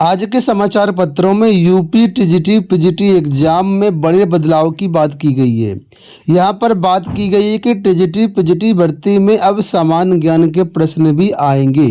आज के समाचार पत्रों में यूपी टीजीटी पीजीटी एग्जाम में बड़े बदलाव की बात की गई है। यहाँ पर बात की गई है कि टीजीटी पीजीटी भर्ती में अब सामान्य ज्ञान के प्रश्न भी आएंगे।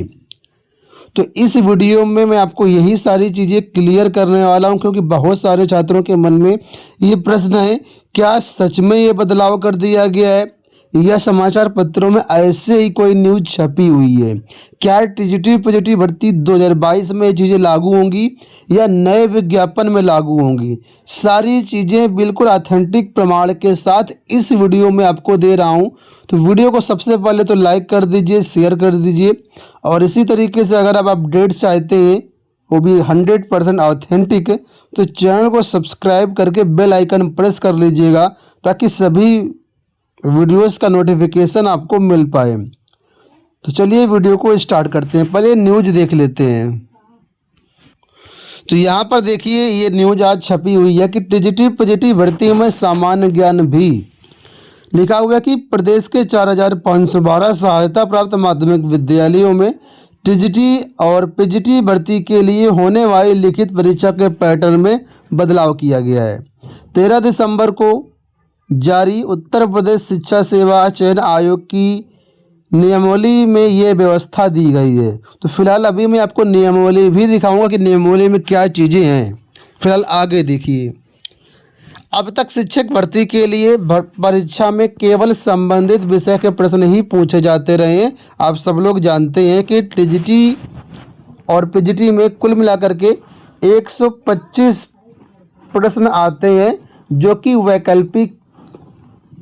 तो इस वीडियो में मैं आपको यही सारी चीज़ें क्लियर करने वाला हूँ, क्योंकि बहुत सारे छात्रों के मन में ये प्रश्न है, क्या सच में ये बदलाव कर दिया गया है या समाचार पत्रों में ऐसे ही कोई न्यूज़ छपी हुई है। क्या टीजीटी पीजीटी भर्ती 2022 में ये चीज़ें लागू होंगी या नए विज्ञापन में लागू होंगी। सारी चीज़ें बिल्कुल ऑथेंटिक प्रमाण के साथ इस वीडियो में आपको दे रहा हूँ। तो वीडियो को सबसे पहले तो लाइक कर दीजिए, शेयर कर दीजिए, और इसी तरीके से अगर आप अपडेट चाहते हैं वो भी 100% ऑथेंटिक, तो चैनल को सब्सक्राइब करके बेल आइकन प्रेस कर लीजिएगा ताकि सभी वीडियोस का नोटिफिकेशन आपको मिल पाए। तो चलिए वीडियो को स्टार्ट करते हैं। पहले न्यूज़ देख लेते हैं। तो यहाँ पर देखिए, ये न्यूज़ आज छपी हुई है कि टीजीटी पीजीटी भर्ती में सामान्य ज्ञान भी। लिखा हुआ है कि प्रदेश के 4512 सहायता प्राप्त माध्यमिक विद्यालयों में टीजीटी और पीजीटी भर्ती के लिए होने वाली लिखित परीक्षा के पैटर्न में बदलाव किया गया है। 13 दिसंबर को जारी उत्तर प्रदेश शिक्षा सेवा चयन आयोग की नियमावली में ये व्यवस्था दी गई है। तो फिलहाल अभी मैं आपको नियमावली भी दिखाऊंगा कि नियमावली में क्या चीज़ें हैं। फिलहाल आगे देखिए, अब तक शिक्षक भर्ती के लिए परीक्षा में केवल संबंधित विषय के प्रश्न ही पूछे जाते रहे हैं। आप सब लोग जानते हैं कि टीजीटी और पीजीटी में कुल मिलाकर के 125 प्रश्न आते हैं, जो कि वैकल्पिक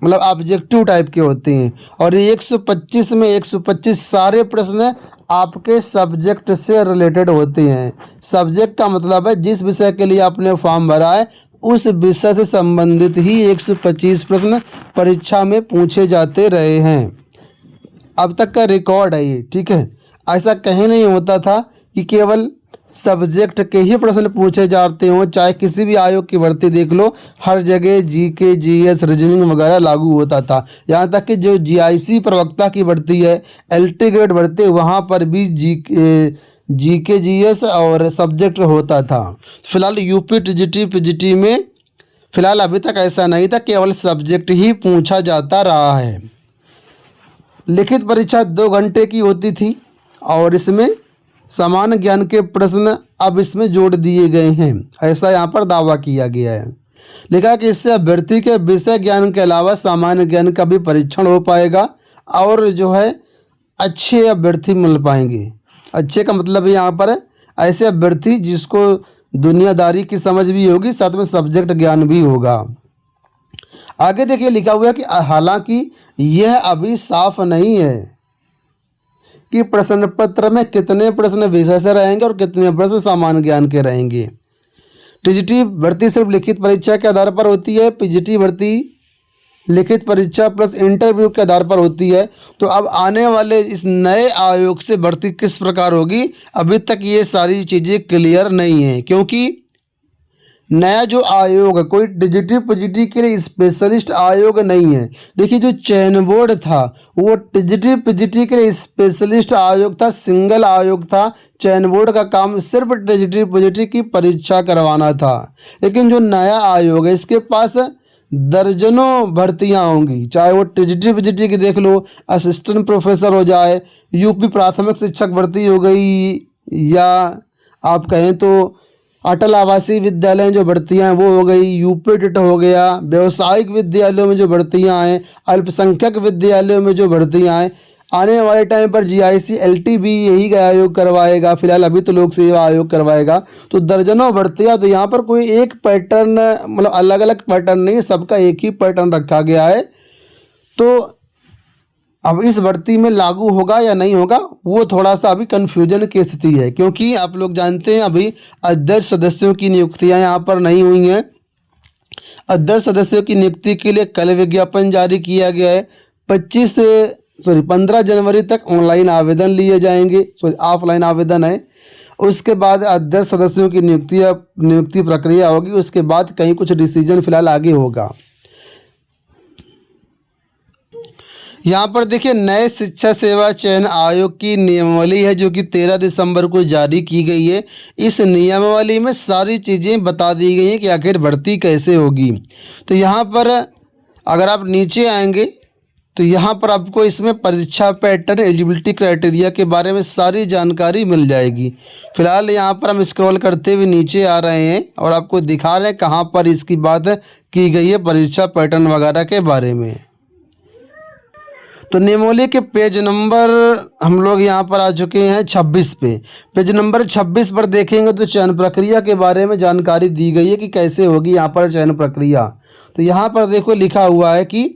मतलब ऑब्जेक्टिव टाइप के होते हैं, और 125 में 125 सारे प्रश्न आपके सब्जेक्ट से रिलेटेड होते हैं। सब्जेक्ट का मतलब है जिस विषय के लिए आपने फॉर्म भरा है उस विषय से संबंधित ही 125 प्रश्न परीक्षा में पूछे जाते रहे हैं। अब तक का रिकॉर्ड है ये, ठीक है। ऐसा कहीं नहीं होता था कि केवल सब्जेक्ट के ही प्रश्न पूछे जाते हों। चाहे किसी भी आयोग की भर्ती देख लो, हर जगह जीके जीएस रीजनिंग वगैरह लागू होता था। यहाँ तक कि जो जीआईसी प्रवक्ता की भर्ती है, एलटी ग्रेड भर्ती, वहाँ पर भी जीके जीएस और सब्जेक्ट होता था। फिलहाल यूपी टीजीटी पीजीटी में फिलहाल अभी तक ऐसा नहीं था, केवल सब्जेक्ट ही पूछा जाता रहा है। लिखित परीक्षा 2 घंटे की होती थी और इसमें सामान्य ज्ञान के प्रश्न अब इसमें जोड़ दिए गए हैं, ऐसा यहाँ पर दावा किया गया है। लिखा कि इससे अभ्यर्थी के विषय ज्ञान के अलावा सामान्य ज्ञान का भी परीक्षण हो पाएगा और जो है अच्छे अभ्यर्थी मिल पाएंगे। अच्छे का मतलब यहाँ पर है ऐसे अभ्यर्थी जिसको दुनियादारी की समझ भी होगी, साथ में सब्जेक्ट ज्ञान भी होगा। आगे देखिए, लिखा हुआ है कि हालांकि यह अभी साफ नहीं है कि प्रश्न पत्र में कितने प्रश्न विषय से रहेंगे और कितने प्रश्न सामान्य ज्ञान के रहेंगे। टीजीटी भर्ती सिर्फ लिखित परीक्षा के आधार पर होती है, पीजीटी भर्ती लिखित परीक्षा प्लस इंटरव्यू के आधार पर होती है। तो अब आने वाले इस नए आयोग से भर्ती किस प्रकार होगी, अभी तक ये सारी चीज़ें क्लियर नहीं है, क्योंकि नया जो आयोग है कोई टीजीटी पीजीटी के लिए स्पेशलिस्ट आयोग नहीं है। देखिए, जो चयन बोर्ड था वो टीजीटी पीजीटी के लिए स्पेशलिस्ट आयोग था, सिंगल आयोग था। चयन बोर्ड का काम सिर्फ टीजीटी पीजीटी की परीक्षा करवाना था। लेकिन जो नया आयोग है इसके पास दर्जनों भर्तियां होंगी, चाहे वो टीजीटी पीजीटी की देख लो, असिस्टेंट प्रोफेसर हो जाए, यूपी प्राथमिक शिक्षक भर्ती हो गई, या आप कहें तो अटल आवासीय विद्यालय जो भर्तियां हैं वो हो गई, यूपी टेट हो गया, व्यावसायिक विद्यालयों में जो भर्तियां हैं, अल्पसंख्यक विद्यालयों में जो भर्तियां हैं, आने वाले टाइम पर जीआईसी एलटी भी यही आयोग करवाएगा। फिलहाल अभी तो लोक सेवा आयोग करवाएगा। तो दर्जनों भर्तियां, तो यहाँ पर कोई एक पैटर्न मतलब अलग अलग पैटर्न नहीं, सबका एक ही पैटर्न रखा गया है। तो अब इस भर्ती में लागू होगा या नहीं होगा वो थोड़ा सा अभी कन्फ्यूजन की स्थिति है, क्योंकि आप लोग जानते हैं अभी अध्यक्ष सदस्यों की नियुक्तियां यहाँ पर नहीं हुई हैं। अध्यक्ष सदस्यों की नियुक्ति के लिए कल विज्ञापन जारी किया गया है। 15 जनवरी तक ऑनलाइन आवेदन लिए जाएंगे, ऑफलाइन आवेदन है। उसके बाद अध्यक्ष सदस्यों की नियुक्ति प्रक्रिया होगी। उसके बाद कहीं कुछ डिसीजन फिलहाल आगे होगा। यहाँ पर देखिए नए शिक्षा सेवा चयन आयोग की नियमावली है जो कि 13 दिसंबर को जारी की गई है। इस नियमावली में सारी चीज़ें बता दी गई हैं कि आखिर भर्ती कैसे होगी। तो यहाँ पर अगर आप नीचे आएंगे तो यहाँ पर आपको इसमें परीक्षा पैटर्न, एलिजिबिलिटी क्राइटेरिया के बारे में सारी जानकारी मिल जाएगी। फिलहाल यहाँ पर हम स्क्रॉल करते हुए नीचे आ रहे हैं और आपको दिखा रहे हैं कहाँ पर इसकी बात की गई है परीक्षा पैटर्न वगैरह के बारे में। तो नियमावली के पेज नंबर हम लोग यहाँ पर आ चुके हैं 26 पे। पेज नंबर 26 पर देखेंगे तो चयन प्रक्रिया के बारे में जानकारी दी गई है कि कैसे होगी यहाँ पर चयन प्रक्रिया। तो यहाँ पर देखो लिखा हुआ है कि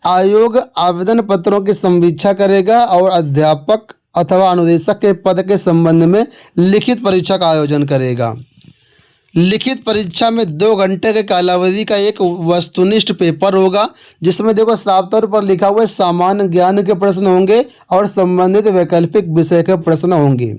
आयोग आवेदन पत्रों की समीक्षा करेगा और अध्यापक अथवा अनुदेशक के पद के संबंध में लिखित परीक्षा का आयोजन करेगा। लिखित परीक्षा में 2 घंटे के कालावधि का एक वस्तुनिष्ठ पेपर होगा जिसमें देखो साफ तौर पर लिखा हुआ है सामान्य ज्ञान के प्रश्न होंगे और संबंधित वैकल्पिक विषय के प्रश्न होंगे।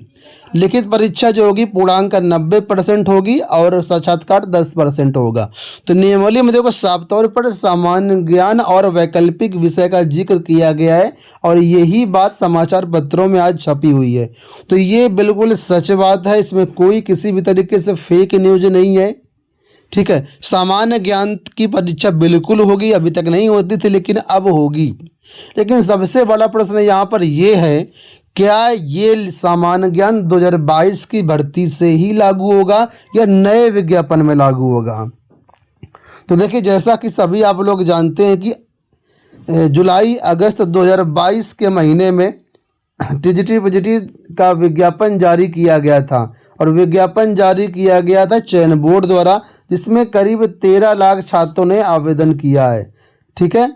लिखित परीक्षा जो होगी पूर्णांक 90% होगी और साक्षात्कार 10% होगा। तो नियमावली में देखो साफ तौर पर सामान्य ज्ञान और वैकल्पिक विषय का जिक्र किया गया है और यही बात समाचार पत्रों में आज छपी हुई है। तो ये बिल्कुल सच बात है, इसमें कोई किसी भी तरीके से फेक न्यूज नहीं है। ठीक है, सामान्य ज्ञान की परीक्षा बिल्कुल होगी, अभी तक नहीं होती थी लेकिन अब होगी। लेकिन सबसे बड़ा प्रश्न यहाँ पर ये है क्या ये सामान्य ज्ञान 2022 की भर्ती से ही लागू होगा या नए विज्ञापन में लागू होगा। तो देखिए जैसा कि सभी आप लोग जानते हैं कि जुलाई अगस्त 2022 के महीने में टीजीटी पीजीटी का विज्ञापन जारी किया गया था और विज्ञापन जारी किया गया था चयन बोर्ड द्वारा जिसमें करीब 13 लाख छात्रों ने आवेदन किया है। ठीक है,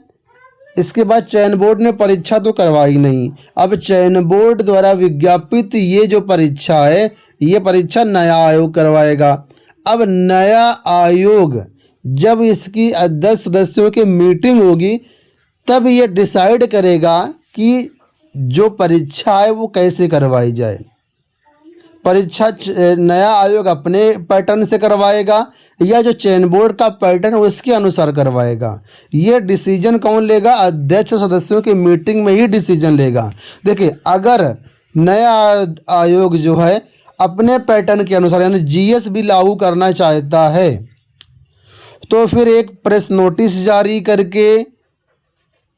इसके बाद चयन बोर्ड ने परीक्षा तो करवाई नहीं। अब चयन बोर्ड द्वारा विज्ञापित ये जो परीक्षा है ये परीक्षा नया आयोग करवाएगा। अब नया आयोग जब इसकी 10 सदस्यों की मीटिंग होगी तब ये डिसाइड करेगा कि जो परीक्षा है वो कैसे करवाई जाए। परीक्षा नया आयोग अपने पैटर्न से करवाएगा या जो चयन बोर्ड का पैटर्न है उसके अनुसार करवाएगा। ये डिसीजन कौन लेगा? अध्यक्ष सदस्यों की मीटिंग में ही डिसीजन लेगा। देखिए अगर नया आयोग जो है अपने पैटर्न के अनुसार यानी जीएस भी लागू करना चाहता है तो फिर एक प्रेस नोटिस जारी करके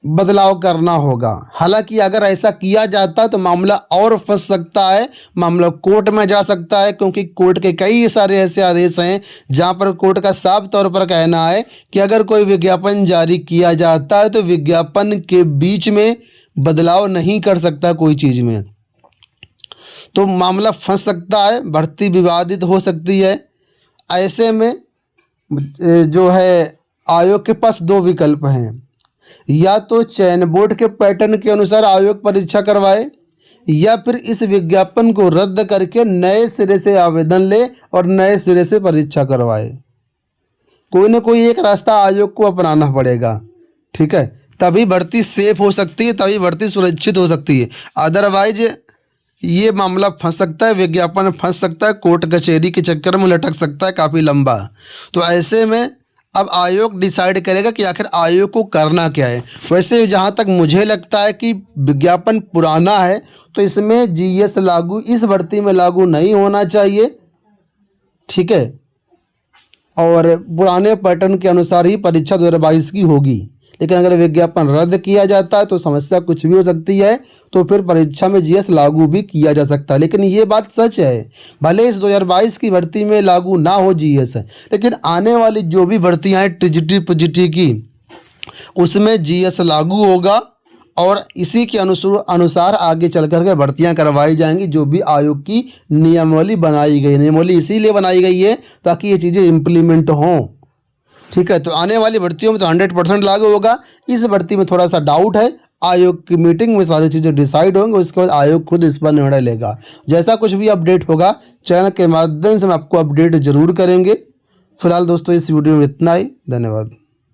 बदलाव करना होगा। हालांकि अगर ऐसा किया जाता तो मामला और फंस सकता है, मामला कोर्ट में जा सकता है क्योंकि कोर्ट के कई सारे ऐसे आदेश हैं जहां पर कोर्ट का साफ तौर पर कहना है कि अगर कोई विज्ञापन जारी किया जाता है तो विज्ञापन के बीच में बदलाव नहीं कर सकता कोई चीज़ में, तो मामला फंस सकता है, भर्ती विवादित हो सकती है। ऐसे में जो है आयोग के पास 2 विकल्प हैं, या तो चयन बोर्ड के पैटर्न के अनुसार आयोग परीक्षा करवाए या फिर इस विज्ञापन को रद्द करके नए सिरे से आवेदन ले और नए सिरे से परीक्षा करवाए। कोई ना कोई एक रास्ता आयोग को अपनाना पड़ेगा। ठीक है, तभी भर्ती सेफ हो सकती है, तभी भर्ती सुरक्षित हो सकती है। अदरवाइज ये मामला फंस सकता है, विज्ञापन फंस सकता है, कोर्ट कचहरी के चक्कर में लटक सकता है काफ़ी लंबा। तो ऐसे में अब आयोग डिसाइड करेगा कि आखिर आयोग को करना क्या है। वैसे जहाँ तक मुझे लगता है कि विज्ञापन पुराना है तो इसमें जीएस लागू इस भर्ती में लागू नहीं होना चाहिए। ठीक है, और पुराने पैटर्न के अनुसार ही परीक्षा 2022 की होगी। लेकिन अगर विज्ञापन रद्द किया जाता है तो समस्या कुछ भी हो सकती है, तो फिर परीक्षा में जीएस लागू भी किया जा सकता है। लेकिन ये बात सच है, भले इस 2022 की भर्ती में लागू ना हो जीएस, लेकिन आने वाली जो भी भर्तियां हैं टीजीटी पीजीटी की उसमें जीएस लागू होगा और इसी के अनुसार आगे चल कर के भर्तियाँ करवाई जाएंगी जो भी आयोग की नियमावली बनाई गई। नियमावली इसीलिए बनाई गई है ताकि ये चीज़ें इम्प्लीमेंट हों। ठीक है, तो आने वाली भर्तियों में तो 100% लागू होगा। इस भर्ती में थोड़ा सा डाउट है, आयोग की मीटिंग में सारी चीज़ें डिसाइड होंगी, उसके बाद आयोग खुद इस पर निर्णय लेगा। जैसा कुछ भी अपडेट होगा चैनल के माध्यम से हम आपको अपडेट जरूर करेंगे। फिलहाल दोस्तों इस वीडियो में इतना ही, धन्यवाद।